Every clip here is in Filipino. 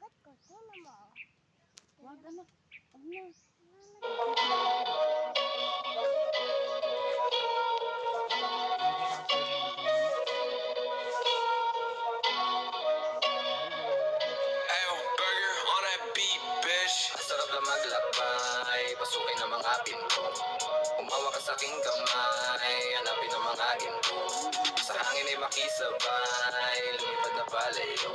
Wag anak. Wag na. Ayo, burger on that beat, bitch. Ang sarap lang maglakbay, pasukin ang mga pinto. Umawa ka sa aking kamay, hanapin ang mga ginto. Sa hangin ay makisabay, lumipad na palayo.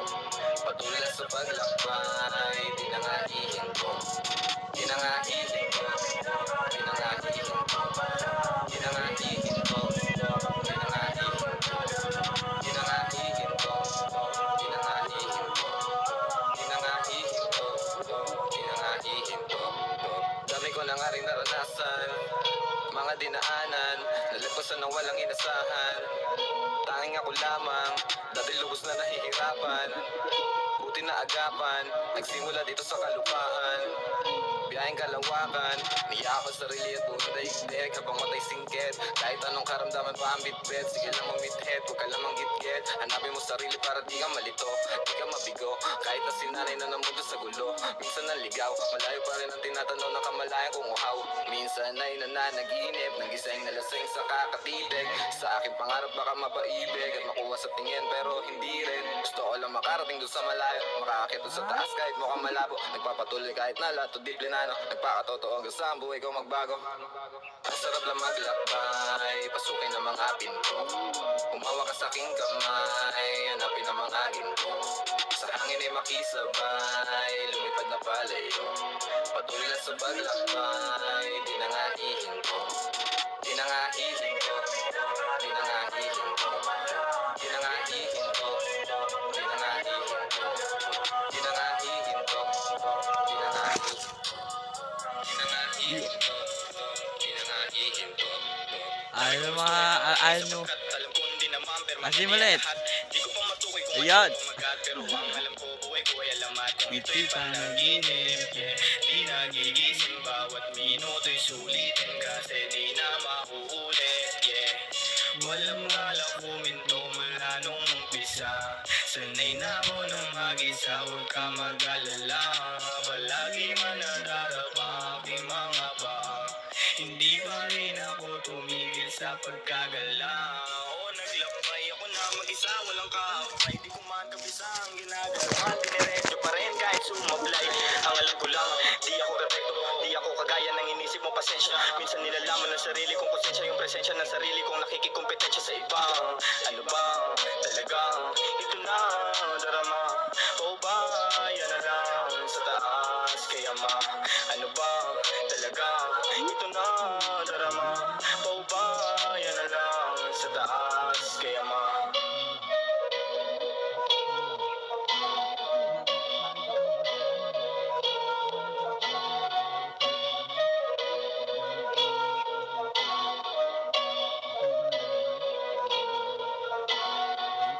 Patuloy lang sa paglakbay, di na nga hihinto. Di na nga hihinto, di na nga hihinto. Di na nga hihinto, di na nga hihinto. Di na nga hihinto, di na nga hihinto. Di na nga hihinto, di na nga hihinto. Dami ko na nga rin naranasan, mga dinaanan, nalagpasan ng walang inasahan. Tanging ako lamang, dati lubos na nahihirapan. Buti na agapan, nagsimula dito sa kalupaan. Biyaheng kalawakan, niyakan sarili at buong daigdig habang matay singkit. Kahit anong karamdaman pa ang bitbit, sige lang mamithit, huwag ka lang manggitgit. Hanapin mo sarili para di ka malito, di ka mabigo. Kahit na sinanay na ng mundo sa gulo, minsan naligaw, malayo pa rin ang tinatanaw ng kamalayan kong uhaw. Minsan ay nananaginip, ng gising na lasing sa kakatibig. Sa aking pangarap baka mapaibig at makuha sa tingin pero hindi rin. Gusto ko lang makarating doon sa malayo, makakakit doon sa taas kahit mukhang malabo. Nagpapatuloy kahit na lahat o diplinano, nagpakatotoo hanggang sa ang buhay ko magbago. Ang sarap lang maglakbay, pasukin ang mga pinto. Umawa ka sa aking kamay, hanapin ang mga ginto. Sa hangin ay makisabay, lumipad na palayo. Patuloy lang sa paglakbay, di na nga hihinto. Di na nga hihinto, di na nga hihinto. Di na nga hihinto, di na nga hihinto. Di na nga hihinto, di na nga hihinto. Di na nga hihinto, di na nga hihinto. Ano mga, ano, asim ulit. Ayan. Ito'y panaginip, di nagigising bawat minuto'y sulitin kasi di na mahuulit, Walang balak huminto mula nung umpisa. Sanay na ako nang mag-isa, huwag ka mag-alala. Palagi manadarap ang aking mga paa. Hindi pa rin ako tumigil sa pagkagala. Naglakbay ako na mag-isa, walang kaabay. Di ko man kabisa ang ginagawa. Diniretso pa rin kahit sumablay. Ang alam ko lang, di ako perfecto. Di ako kagaya ng inisip mo, pasensya. Minsan nilalaman ng sarili kong konsensya, yung presensya ng sarili kong nakikikompetensya sa ibang. Ano ba talagang ito na darama? O ba yan na lang sa taas? Kaya ma, ano ba talagang ito na darama? O ba yan na lang sa taas? Kaya ma.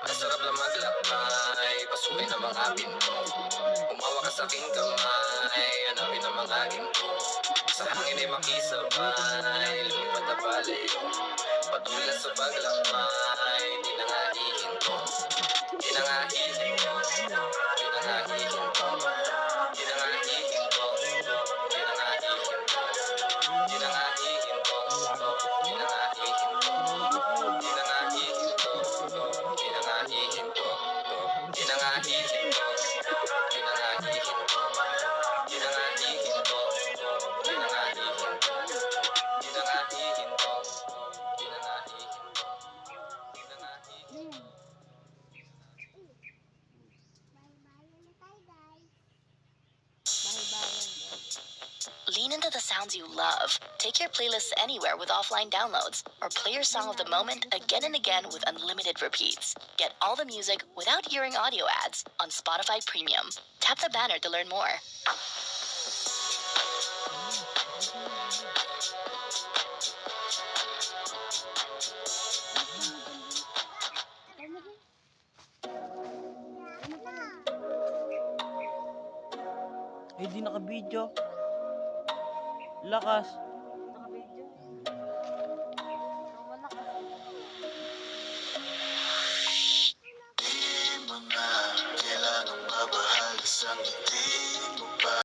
Ang sarap lang maglakbay, pasukin ang mga pinto. Umawa ka sa aking kamay, hanapin ang mga ginto. Sa hangin ay makisabay, lumipad na palayo. Patuloy lang sa paglakbay, di na nga hihinto. Di na nga hihinto, di na nga hihinto. Di na nga hihinto, di na nga hihinto. Di na nga hihinto, di na nga hihinto. Di na nga hihinto, di na nga hihinto. Di na nga hihinto, di na nga hihinto. Di na nga hihinto, di na nga hihinto. Di na nga hihinto, di na nga hihinto. Di na nga hihinto. Lean into the sounds you love. Take your playlists anywhere with offline downloads, or play your song of the moment again and again with unlimited repeats. Get all the music without hearing audio ads on Spotify Premium. Tap the banner to learn more. Eh, di naka-video. Lakas. Naka-video. Di mo na kailangang mabahal sa ngiti mo ba?